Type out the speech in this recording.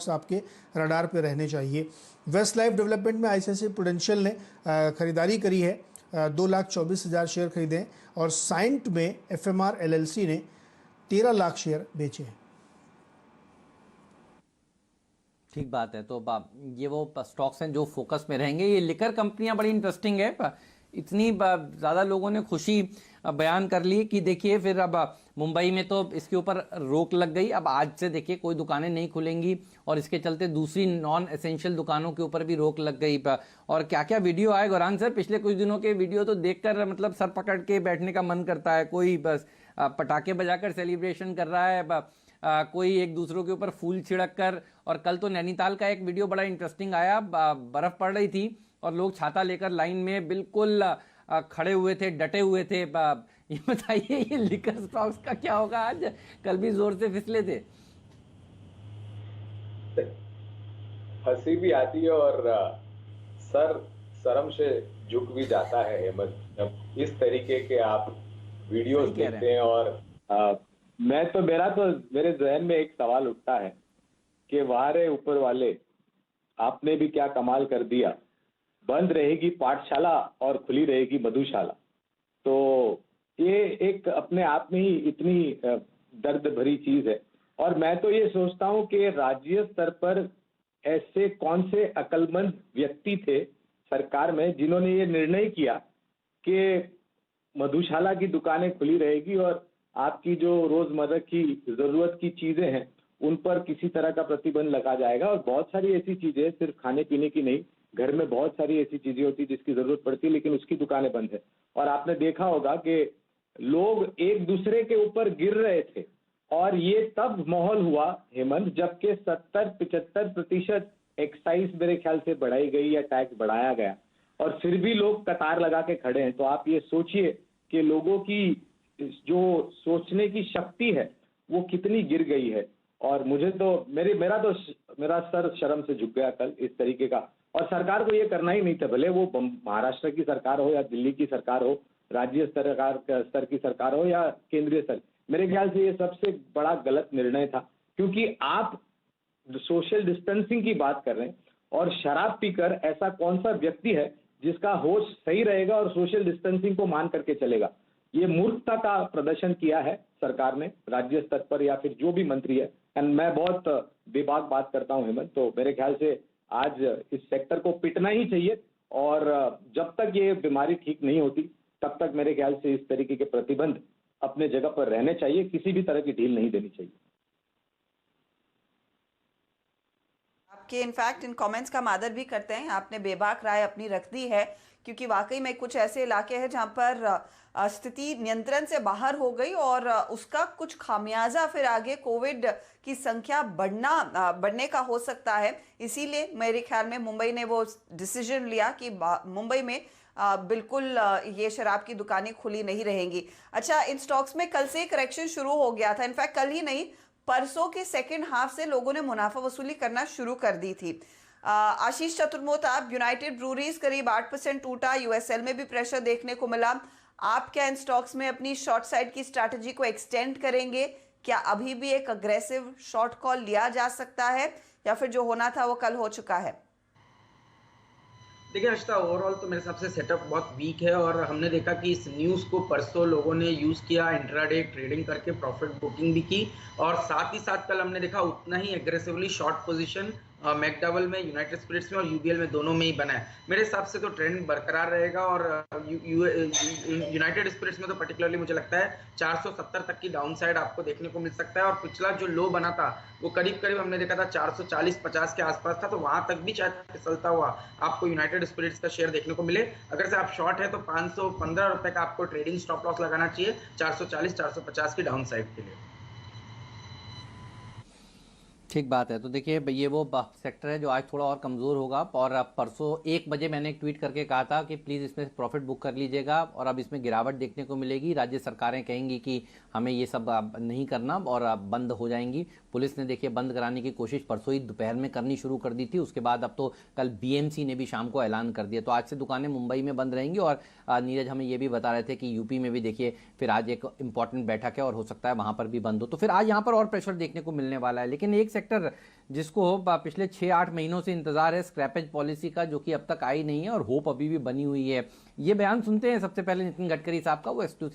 आपके रडार पे रहने चाहिए। वेस्ट लाइफ डेवलपमेंट में आईसीआईसीआई प्रूडेंशियल ने खरीदारी करी है, 2,24,000 शेयर खरीदे हैं और साइंट में एफएमआर एलएलसी ने 13 लाख शेयर बेचे हैं। ठीक बात है। तो ये वो स्टॉक्स हैं जो फोकस में रहेंगे। ये लिकर कंपनियां बड़ी इंटरेस्टिंग है। इतनी ज़्यादा लोगों ने खुशी बयान कर ली कि देखिए फिर अब मुंबई में तो इसके ऊपर रोक लग गई। अब आज से देखिए कोई दुकानें नहीं खुलेंगी और इसके चलते दूसरी नॉन एसेंशियल दुकानों के ऊपर भी रोक लग गई। और क्या क्या वीडियो आए गौरांग सर, पिछले कुछ दिनों के वीडियो तो देखकर मतलब सर पकड़ के बैठने का मन करता है। कोई बस पटाखे बजाकर सेलिब्रेशन कर रहा है, कोई एक दूसरों के ऊपर फूल छिड़क कर। और कल तो नैनीताल का एक वीडियो बड़ा इंटरेस्टिंग आया, बर्फ पड़ रही थी और लोग छाता लेकर लाइन में बिल्कुल खड़े हुए थे, डटे हुए थे। ये बताइए ये लिकर स्टॉक्स का क्या होगा आज? कल भी जोर से फिसले थे। हंसी भी आती है और सर शर्म से झुक भी जाता है हेमंत, जब इस तरीके के आप वीडियोस देखते हैं। और मेरे जहन में एक सवाल उठता है कि वाह रे ऊपर वाले, आपने भी क्या कमाल कर दिया। बंद रहेगी पाठशाला और खुली रहेगी मधुशाला। तो ये एक अपने आप में ही इतनी दर्द भरी चीज है। और मैं तो ये सोचता हूं कि राज्य स्तर पर ऐसे कौन से अक्लमंद व्यक्ति थे सरकार में जिन्होंने ये निर्णय किया कि मधुशाला की दुकानें खुली रहेगी और आपकी जो रोजमर्रा की जरूरत की चीजें हैं उन पर किसी तरह का प्रतिबंध लगा जाएगा। और बहुत सारी ऐसी चीजें, सिर्फ खाने पीने की नहीं, घर में बहुत सारी ऐसी चीजें होती जिसकी जरूरत पड़ती है लेकिन उसकी दुकानें बंद है। और आपने देखा होगा कि लोग एक दूसरे के ऊपर गिर रहे थे और ये तब माहौल हुआ हेमंत जबकि 70-75% एक्साइज मेरे ख्याल से बढ़ाई गई या टैक्स बढ़ाया गया और फिर भी लोग कतार लगा के खड़े हैं। तो आप ये सोचिए कि लोगों की जो सोचने की शक्ति है वो कितनी गिर गई है। और मुझे तो मेरा सर शर्म से झुक गया कल इस तरीके का। और सरकार को ये करना ही नहीं था, भले वो महाराष्ट्र की सरकार हो या दिल्ली की सरकार हो, राज्य स्तर की सरकार हो या केंद्रीय स्तर। मेरे ख्याल से ये सबसे बड़ा गलत निर्णय था, क्योंकि आप सोशल डिस्टेंसिंग की बात कर रहे हैं और शराब पीकर ऐसा कौन सा व्यक्ति है जिसका होश सही रहेगा और सोशल डिस्टेंसिंग को मान करके चलेगा। ये मूर्खता का प्रदर्शन किया है सरकार ने राज्य स्तर पर या फिर जो भी मंत्री है। एंड मैं बहुत बेबाक बात करता हूं हेमंत, तो मेरे ख्याल से आज इस सेक्टर को पिटना ही चाहिए। और जब तक ये बीमारी ठीक नहीं होती तब तक मेरे ख्याल से इस तरीके के प्रतिबंध अपने जगह पर रहने चाहिए, किसी भी तरह की ढील नहीं देनी चाहिए। आपके इनफैक्ट इन कमेंट्स का हम आदर भी करते हैं, आपने बेबाक राय अपनी रख दी है, क्योंकि वाकई में कुछ ऐसे इलाके हैं जहां पर स्थिति नियंत्रण से बाहर हो गई और उसका कुछ खामियाजा फिर आगे कोविड की संख्या बढ़ने का हो सकता है। इसीलिए मेरे ख्याल में मुंबई ने वो डिसीजन लिया कि मुंबई में बिल्कुल ये शराब की दुकानें खुली नहीं रहेंगी। अच्छा, इन स्टॉक्स में कल से करेक्शन शुरू हो गया था। इनफैक्ट कल ही नहीं, परसों के सेकेंड हाफ से लोगों ने मुनाफा वसूली करना शुरू कर दी थी। आशीष चतुर्मोता, यूनाइटेड ब्रूरीज करीब 8% टूटा, यूएसएल में भी प्रेशर देखने को मिला। आप क्या इन स्टॉक्स में अपनी शॉर्ट साइड की स्ट्रैटेजी को एक्सटेंड करेंगे? क्या अभी भी एक अग्रेसिव शॉर्ट कॉल लिया जा सकता है या फिर जो होना था वो कल हो चुका है? देखिए अर्शिता, ओवरऑल तो मेरे हिसाब से सेटअप बहुत वीक है और हमने देखा कि इस न्यूज़ को परसों लोगों ने यूज़ किया, इंट्राडे ट्रेडिंग करके प्रॉफिट बुकिंग भी की। और साथ ही साथ कल हमने देखा उतना ही एग्रेसिवली शॉर्ट पोजीशन मैकडॉवेल में, यूनाइटेड स्पिरिट्स में और यूबीएल में, दोनों में ही बना है। मेरे हिसाब से तो ट्रेंड बरकरार रहेगा और यूनाइटेड स्पिरिट्स में तो पर्टिकुलरली मुझे लगता है 470 तक की डाउन साइड आपको देखने को मिल सकता है। और पिछला जो लो बना था वो करीब करीब हमने देखा था 440-50 के आसपास था, तो वहां तक भी शायद फिसलता हुआ आपको यूनाइटेड स्पिरिट्स का शेयर देखने को मिले। अगर से आप शॉर्ट है तो 515 रुपए का आपको ट्रेडिंग स्टॉप लॉस लगाना चाहिए 440-450 की डाउन साइड के लिए। ठीक बात है। तो देखिए ये वो सेक्टर है जो आज थोड़ा और कमज़ोर होगा। और परसों 1 बजे मैंने एक ट्वीट करके कहा था कि प्लीज़ इसमें प्रॉफिट बुक कर लीजिएगा और अब इसमें गिरावट देखने को मिलेगी। राज्य सरकारें कहेंगी कि हमें ये सब नहीं करना और बंद हो जाएंगी। पुलिस ने देखिए बंद कराने की कोशिश परसों ही दोपहर में करनी शुरू कर दी थी, उसके बाद अब तो कल बीएमसी ने भी शाम को ऐलान कर दिया। तो आज से दुकानें मुंबई में बंद रहेंगी। और नीरज हमें ये भी बता रहे थे कि यूपी में भी देखिए फिर आज एक इंपॉर्टेंट बैठक है और हो सकता है वहाँ पर भी बंद हो। तो फिर आज यहाँ पर और प्रेशर देखने को मिलने वाला है। लेकिन एक सेक्टर जिसको पिछले 6-8 महीनों से इंतजार है स्क्रैपेज पॉलिसी का, जो कि अब तक आई नहीं है और होप अभी भी बनी हुई है। ये बयान सुनते हैं सबसे पहले नितिन गडकरी साहब का, वो एक्सक्लूसिव